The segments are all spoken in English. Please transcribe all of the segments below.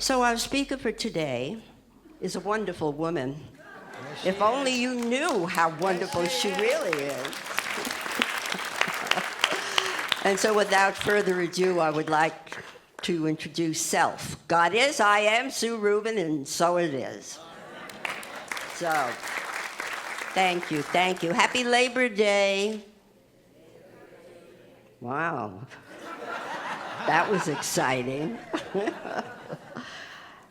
So our speaker for today is a wonderful woman. If only you knew how wonderful she really is. And so without further ado, I would like to introduce self. God is, I am Sue Rubin, and so it is. So, thank you. Happy Labor Day. Wow. That was exciting.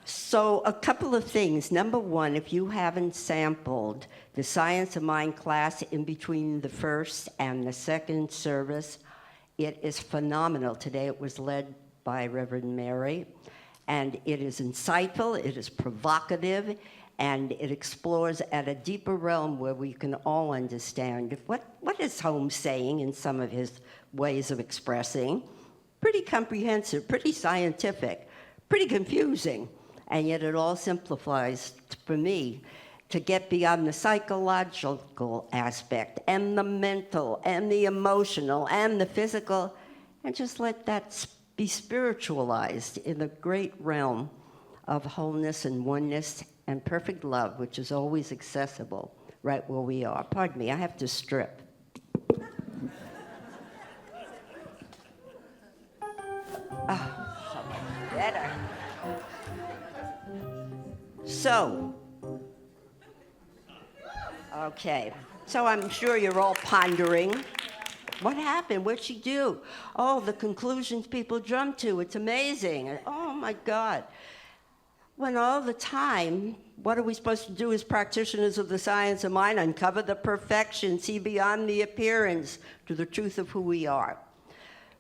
So a couple of things. Number one, if you haven't sampled the Science of Mind class in between the first and the second service, it is phenomenal. Today it was led by Reverend Mary, and it is insightful, it is provocative, and it explores at a deeper realm where we can all understand what is Holmes saying in some of his ways of expressing. Pretty comprehensive, pretty scientific, pretty confusing, and yet it all simplifies for me to get beyond the psychological aspect and the mental and the emotional and the physical, and just let that be spiritualized in the great realm of wholeness and oneness and perfect love, which is always accessible right where we are. Pardon me, I have to strip. Oh, so much better. So, okay, so I'm sure you're all pondering, what happened? What'd she do? Oh, the conclusions people jump to, it's amazing. Oh my God. When all the time, what are we supposed to do as practitioners of the science of mind? Uncover the perfection, see beyond the appearance to the truth of who we are.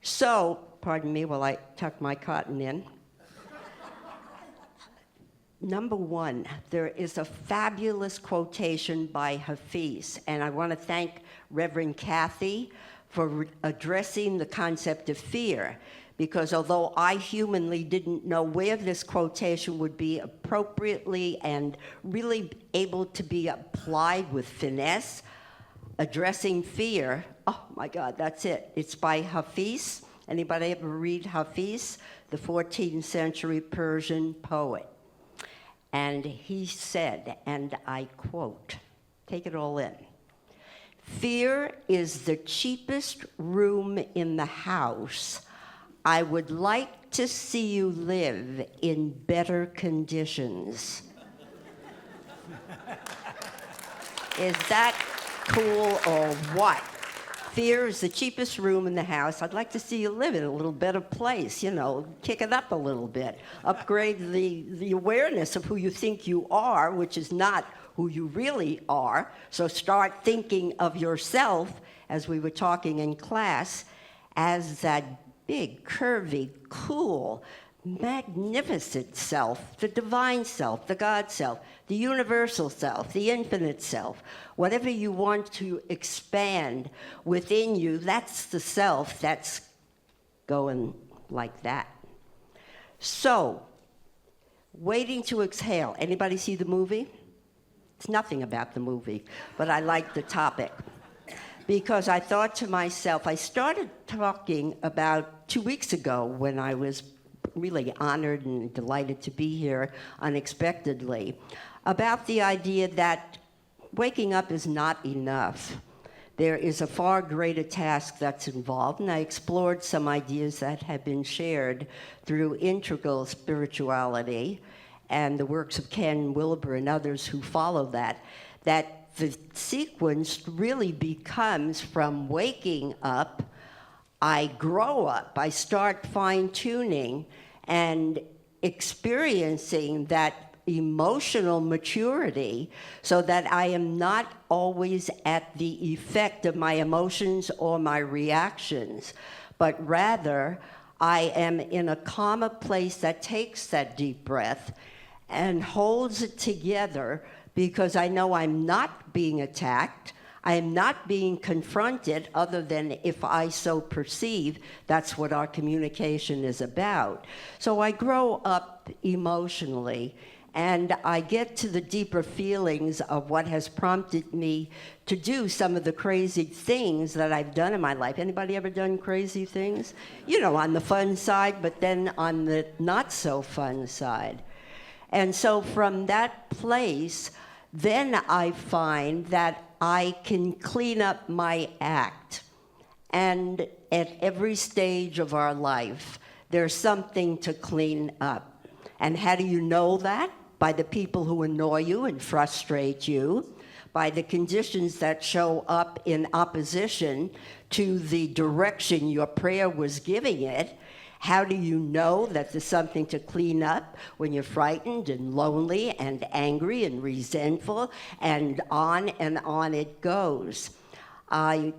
So, pardon me while I tuck my cotton in. Number one, there is a fabulous quotation by Hafiz, and I want to thank Reverend Kathy for addressing the concept of fear, because although I humanly didn't know where this quotation would be appropriately and really able to be applied with finesse, addressing fear, oh my God, that's it. It's by Hafiz. Anybody ever read Hafiz, the 14th century Persian poet? And he said, and I quote, take it all in, "Fear is the cheapest room in the house. I would like to see you live in better conditions." Is that cool or what? Fear is the cheapest room in the house. I'd like to see you live in a little better place, kick it up a little bit. Upgrade the awareness of who you think you are, which is not who you really are. So start thinking of yourself, as we were talking in class, as that big, curvy, cool, magnificent self, the divine self, the God self, the universal self, the infinite self. Whatever you want to expand within you, that's the self that's going like that. So, Waiting to Exhale. Anybody see the movie? It's nothing about the movie, but I like the topic. Because I thought to myself, I started talking about 2 weeks ago when I was really honored and delighted to be here unexpectedly, about the idea that waking up is not enough. There is a far greater task that's involved, and I explored some ideas that have been shared through integral spirituality and the works of Ken Wilber and others who follow that the sequence really becomes from waking up, I grow up, I start fine-tuning and experiencing that emotional maturity so that I am not always at the effect of my emotions or my reactions, but rather I am in a calmer place that takes that deep breath and holds it together, because I know I'm not being attacked, I am not being confronted, other than if I so perceive. That's what our communication is about. So I grow up emotionally, And I get to the deeper feelings of what has prompted me to do some of the crazy things that I've done in my life. Anybody ever done crazy things? You know, on the fun side, but then on the not so fun side. And so from that place, then I find that I can clean up my act. And at every stage of our life, there's something to clean up. And how do you know that? By the people who annoy you and frustrate you, by the conditions that show up in opposition to the direction your prayer was giving it. How do you know that there's something to clean up when you're frightened and lonely and angry and resentful, and on it goes? I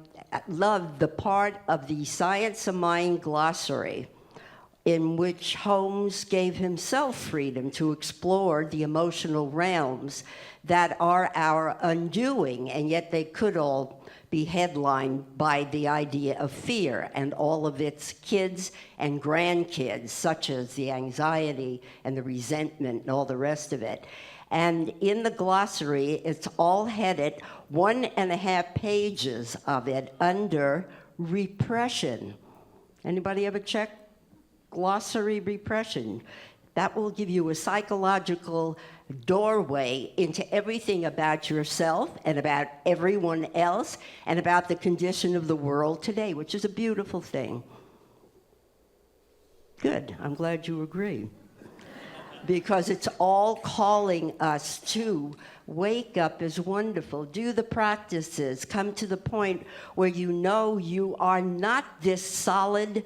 love the part of the Science of Mind glossary in which Holmes gave himself freedom to explore the emotional realms that are our undoing, and yet they could all be headlined by the idea of fear and all of its kids and grandkids, such as the anxiety and the resentment and all the rest of it. And in the glossary, it's all headed 1.5 pages of it under repression. Anybody ever check glossary repression? That will give you a psychological doorway into everything about yourself and about everyone else and about the condition of the world today, which is a beautiful thing. Good, I'm glad you agree. Because it's all calling us to wake up is wonderful. Do the practices. Come to the point where you know you are not this solid,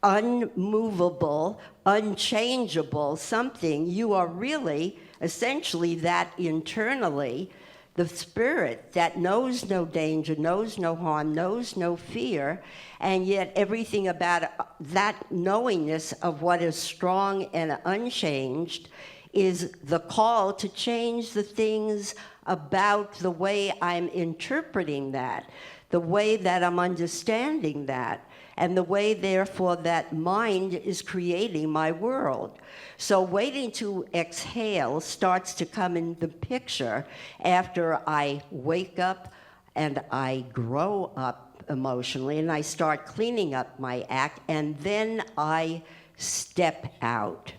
unmovable, unchangeable something. You are really essentially that internally, the spirit that knows no danger, knows no harm, knows no fear, and yet everything about that knowingness of what is strong and unchanged is the call to change the things about the way I'm interpreting that, the way that I'm understanding that, and the way, therefore, that mind is creating my world. So waiting to exhale starts to come in the picture after I wake up and I grow up emotionally and I start cleaning up my act, and then I step out.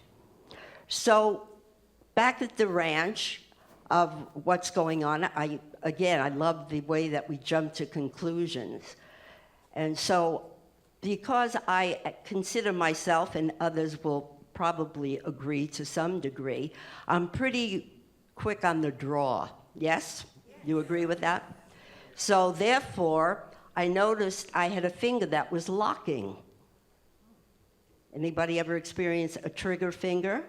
So back at the ranch of what's going on, I love the way that we jump to conclusions. And so because I consider myself, and others will probably agree to some degree, I'm pretty quick on the draw. Yes? You agree with that? So therefore, I noticed I had a finger that was locking. Anybody ever experience a trigger finger?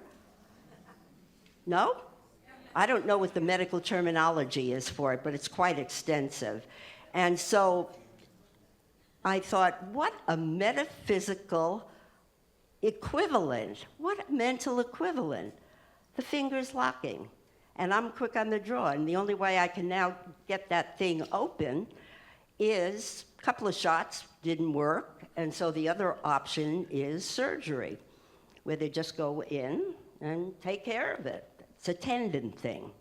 No? I don't know what the medical terminology is for it, but it's quite extensive. And so I thought, what a metaphysical equivalent. What a mental equivalent. The finger's locking. And I'm quick on the draw. And the only way I can now get that thing open is a couple of shots didn't work. And so the other option is surgery, where they just go in and take care of it. It's a tendon thing.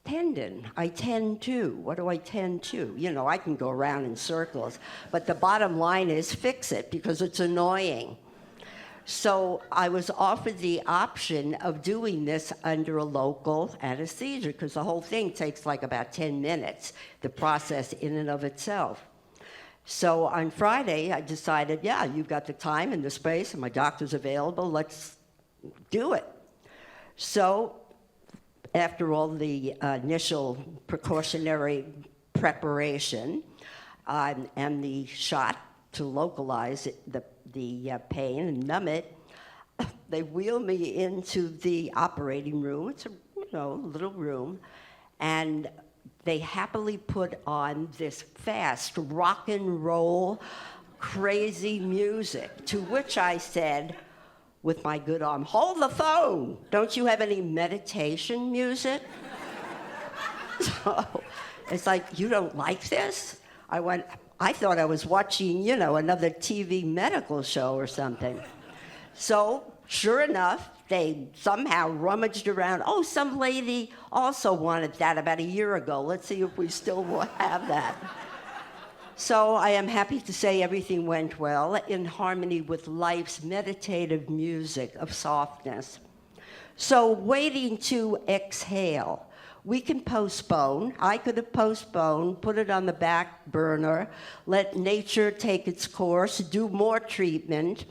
Tendon, I tend to. What do I tend to? You know, I can go around in circles, but the bottom line is fix it because it's annoying. So I was offered the option of doing this under a local anesthesia because the whole thing takes like about 10 minutes, the process in and of itself. So on Friday, I decided, yeah, you've got the time and the space and my doctor's available, let's do it. So after all the initial precautionary preparation and the shot to localize the pain and numb it, they wheel me into the operating room. It's a little room, and they happily put on this fast rock and roll, crazy music, to which I said, with my good arm, hold the phone. Don't you have any meditation music? So it's like, you don't like this? I thought I was watching, another TV medical show or something. So Sure enough, they somehow rummaged around. Oh, some lady also wanted that about a year ago. Let's see if we still will have that. So I am happy to say everything went well in harmony with life's meditative music of softness. So waiting to exhale. We can postpone. I could have postponed, put it on the back burner, let nature take its course, do more treatment.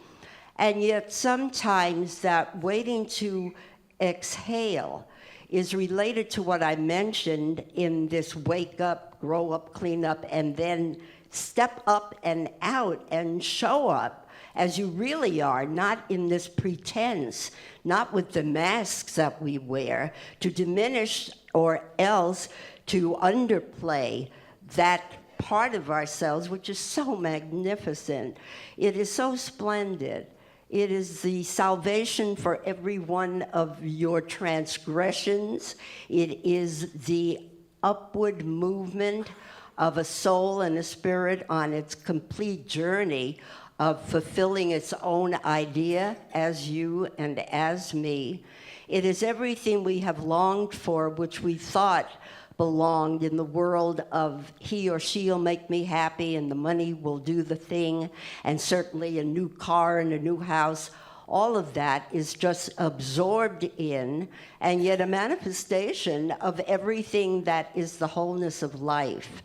And yet sometimes that waiting to exhale is related to what I mentioned in this wake up, grow up, clean up, and then step up and out and show up as you really are, not in this pretense, not with the masks that we wear, to diminish or else to underplay that part of ourselves, which is so magnificent. It is so splendid. It is the salvation for every one of your transgressions. It is the upward movement of a soul and a spirit on its complete journey of fulfilling its own idea as you and as me. It is everything we have longed for, which we thought belonged in the world of he or she'll make me happy and the money will do the thing, and certainly a new car and a new house. All of that is just absorbed in, and yet a manifestation of everything that is the wholeness of life.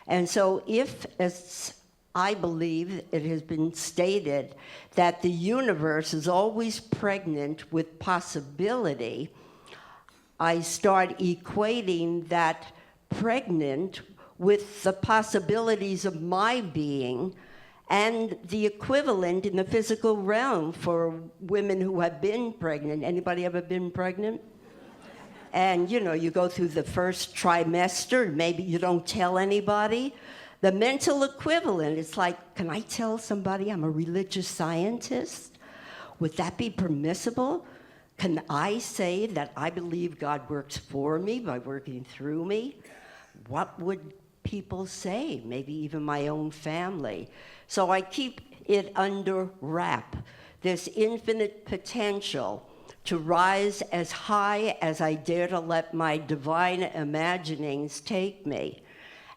And so if, as I believe it has been stated, that the universe is always pregnant with possibility, I start equating that pregnant with the possibilities of my being and the equivalent in the physical realm for women who have been pregnant. Anybody ever been pregnant? And, you go through the first trimester, maybe you don't tell anybody. The mental equivalent, it's like, can I tell somebody I'm a religious scientist? Would that be permissible? Can I say that I believe God works for me by working through me? What would people say? Maybe even my own family. So I keep it under wrap, this infinite potential to rise as high as I dare to let my divine imaginings take me.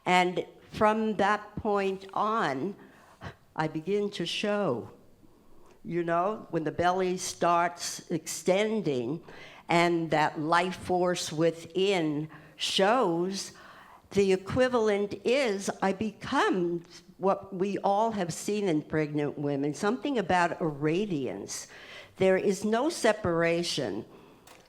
And from that point on, I begin to show. When the belly starts extending and that life force within shows, the equivalent is I become what we all have seen in pregnant women, something about a radiance. There is no separation.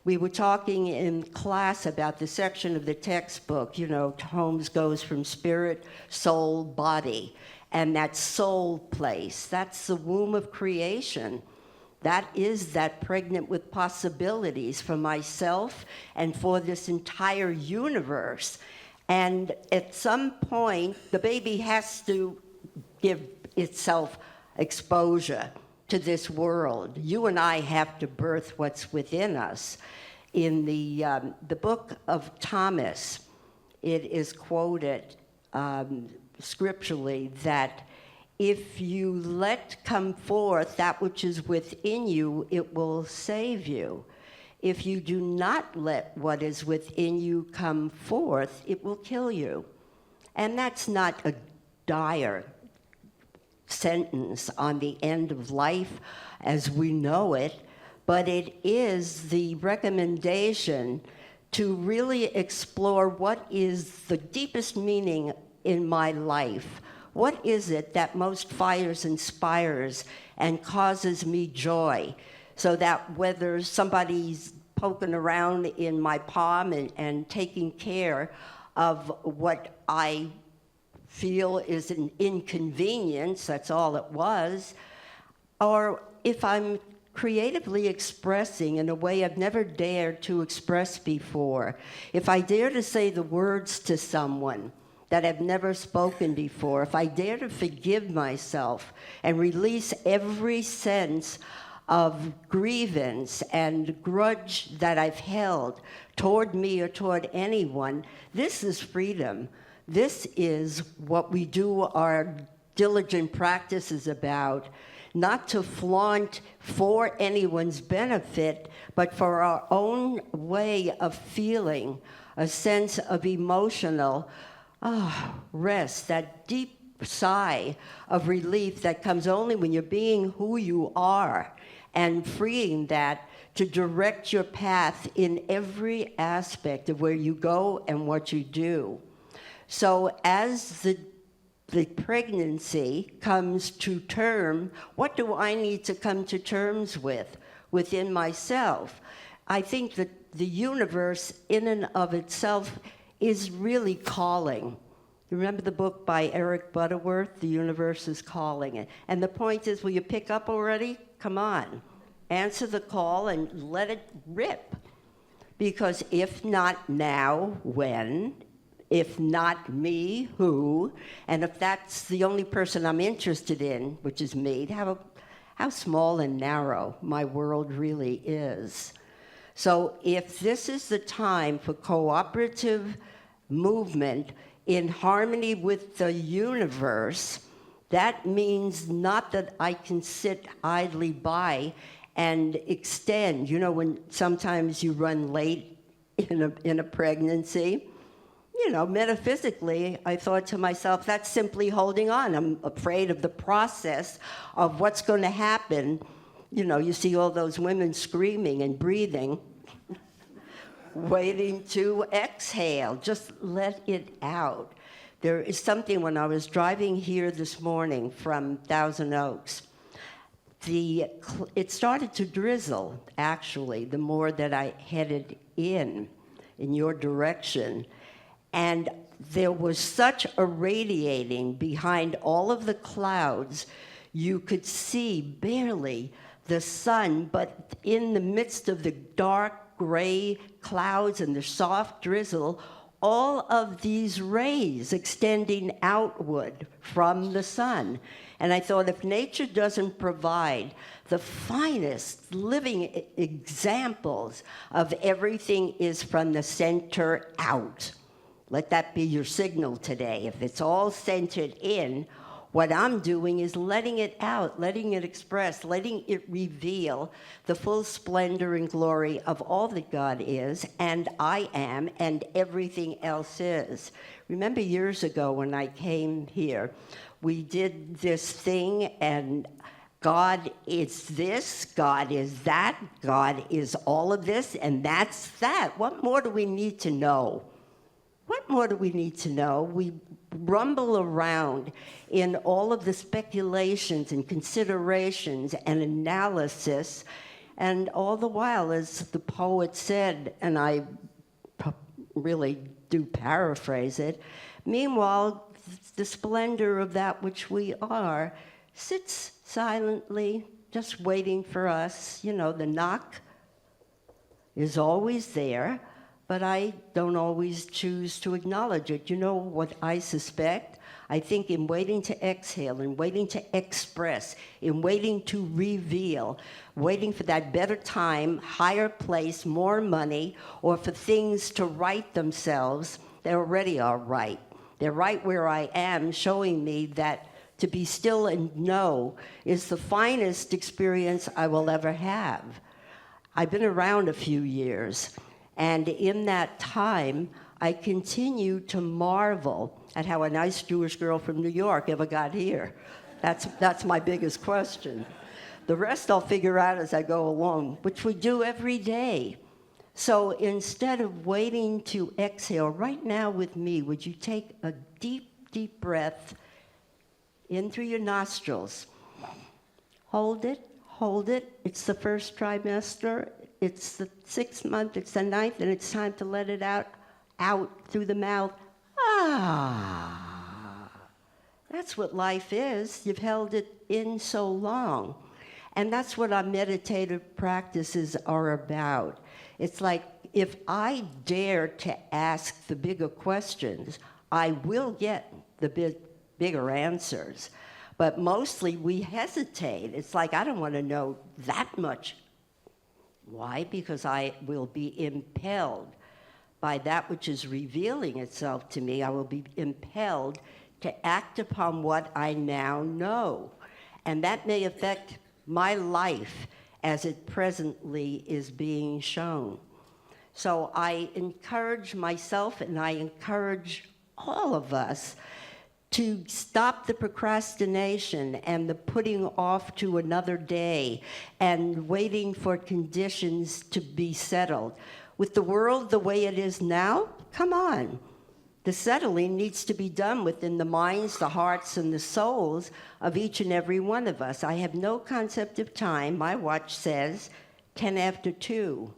We were talking in class about the section of the textbook, Holmes goes from spirit, soul, body. And that soul place, that's the womb of creation. That is that pregnant with possibilities for myself and for this entire universe. And at some point, the baby has to give itself exposure to this world. You and I have to birth what's within us. In the book of Thomas, it is quoted scripturally that if you let come forth that which is within you, it will save you. If you do not let what is within you come forth, it will kill you. And that's not a dire sentence on the end of life as we know it, but it is the recommendation to really explore what is the deepest meaning in my life. What is it that most fires, inspires, and causes me joy? So that whether somebody's poking around in my palm and taking care of what I feel is an inconvenience, that's all it was, or if I'm creatively expressing in a way I've never dared to express before, if I dare to say the words to someone that I've never spoken before, if I dare to forgive myself and release every sense of grievance and grudge that I've held toward me or toward anyone, this is freedom. This is what we do our diligent practices about, not to flaunt for anyone's benefit, but for our own way of feeling, a sense of emotional rest, that deep sigh of relief that comes only when you're being who you are and freeing that to direct your path in every aspect of where you go and what you do. So as the pregnancy comes to term, what do I need to come to terms with within myself? I think that the universe in and of itself is really calling. You remember the book by Eric Butterworth, The Universe is Calling? And the point is, will you pick up already? Come on. Answer the call and let it rip. Because if not now, when? If not me, who? And if that's the only person I'm interested in, which is me, how small and narrow my world really is. So if this is the time for cooperative movement in harmony with the universe, that means not that I can sit idly by and extend. You know, when sometimes you run late in a pregnancy, you know, metaphysically, I thought to myself, that's simply holding on. I'm afraid of the process of what's going to happen. You know, you see all those women screaming and breathing, waiting to exhale. Just let it out. There is something, when I was driving here this morning from Thousand Oaks, it started to drizzle, actually, the more that I headed in your direction. And there was such a radiating behind all of the clouds, you could see barely the sun, but in the midst of the dark gray clouds and the soft drizzle, all of these rays extending outward from the sun. And I thought, if nature doesn't provide the finest living examples of everything is from the center out, let that be your signal today. If it's all centered in, what I'm doing is letting it out, letting it express, letting it reveal the full splendor and glory of all that God is, and I am, and everything else is. Remember years ago when I came here, we did this thing, and God is this, God is that, God is all of this, and that's that. What more do we need to know? What more do we need to know? We rumble around in all of the speculations and considerations and analysis, and all the while, as the poet said, and I really do paraphrase it, meanwhile, the splendor of that which we are sits silently, just waiting for us. You know, the knock is always there, but I don't always choose to acknowledge it. You know what I suspect? I think in waiting to exhale, in waiting to express, in waiting to reveal, waiting for that better time, higher place, more money, or for things to right themselves, they already are right. They're right where I am, showing me that to be still and know is the finest experience I will ever have. I've been around a few years, and in that time, I continue to marvel at how a nice Jewish girl from New York ever got here. That's my biggest question. The rest I'll figure out as I go along, which we do every day. So instead of waiting to exhale, right now with me, would you take a deep, deep breath in through your nostrils? Hold it, hold it. It's the first trimester. It's the 6th month, it's the 9th, and it's time to let it out through the mouth. Ah, that's what life is. You've held it in so long. And that's what our meditative practices are about. It's like, if I dare to ask the bigger questions, I will get the bigger answers. But mostly we hesitate. It's like, I don't want to know that much. Why? Because I will be impelled by that which is revealing itself to me. I will be impelled to act upon what I now know. and that may affect my life as it presently is being shown. So I encourage myself and I encourage all of us to stop the procrastination and the putting off to another day and waiting for conditions to be settled. With the world the way it is now, come on. The settling needs to be done within the minds, the hearts, and the souls of each and every one of us. I have no concept of time. My watch says 10 after 2.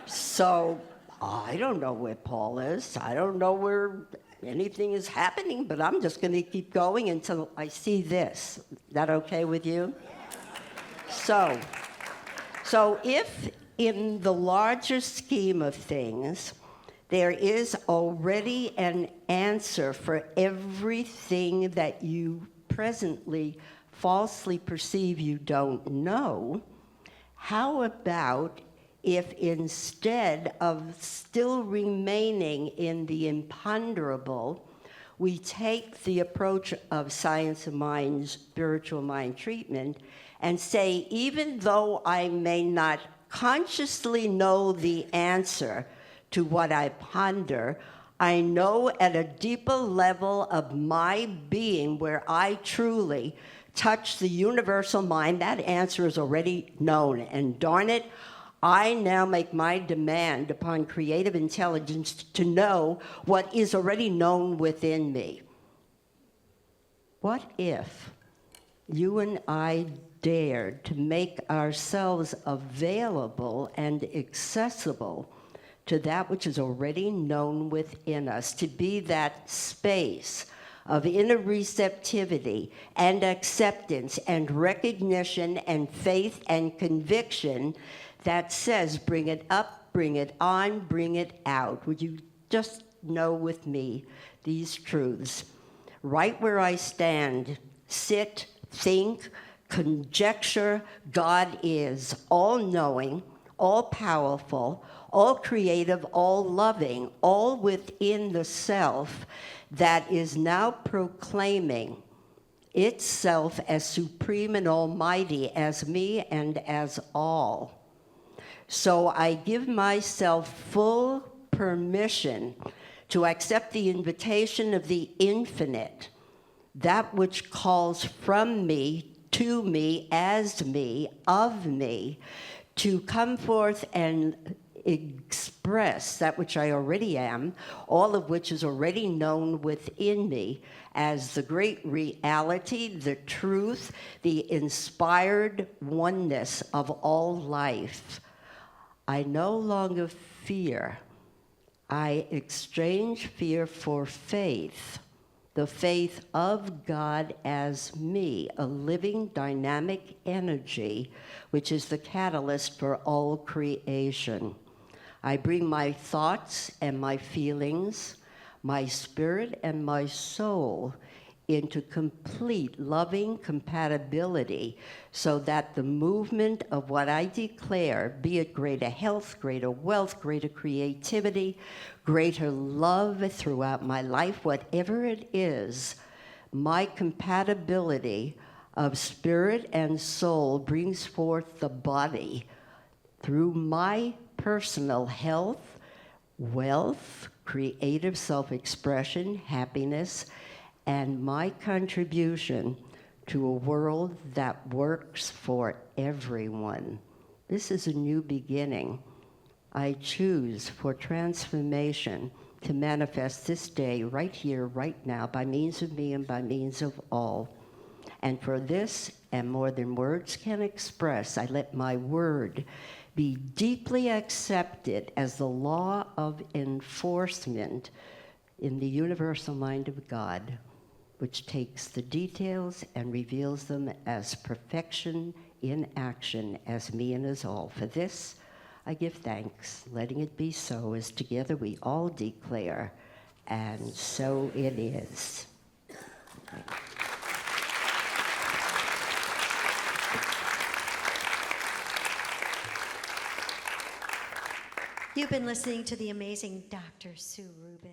So I don't know where Paul is. I don't know where anything is happening, but I'm just going to keep going until I see this. Is that okay with you? So if in the larger scheme of things, there is already an answer for everything that you presently falsely perceive you don't know, how about if instead of still remaining in the imponderable, we take the approach of science of mind, spiritual mind treatment, and say, even though I may not consciously know the answer to what I ponder, I know at a deeper level of my being where I truly touch the universal mind, that answer is already known. And darn it, I now make my demand upon creative intelligence to know what is already known within me. What if you and I dared to make ourselves available and accessible to that which is already known within us, to be that space of inner receptivity and acceptance and recognition and faith and conviction that says, bring it up, bring it on, bring it out. Would you just know with me these truths? Right where I stand, sit, think, conjecture, God is all-knowing, all-powerful, all-creative, all-loving, all within the self that is now proclaiming itself as supreme and almighty, as me and as all. So I give myself full permission to accept the invitation of the infinite, that which calls from me, to me, as me, of me, to come forth and express that which I already am, all of which is already known within me as the great reality, the truth, the inspired oneness of all life. I no longer fear. I exchange fear for faith, the faith of God as me, a living, dynamic energy, which is the catalyst for all creation. I bring my thoughts and my feelings, my spirit and my soul into complete loving compatibility so that the movement of what I declare, be it greater health, greater wealth, greater creativity, greater love throughout my life, whatever it is, my compatibility of spirit and soul brings forth the body through my personal health, wealth, creative self-expression, happiness, and my contribution to a world that works for everyone. This is a new beginning. I choose for transformation to manifest this day, right here, right now, by means of me and by means of all. And for this, and more than words can express, I let my word be deeply accepted as the law of enforcement in the universal mind of God, which takes the details and reveals them as perfection in action, as me and as all. For this, I give thanks, letting it be so, as together we all declare, and so it is. You've been listening to the amazing Dr. Sue Rubin.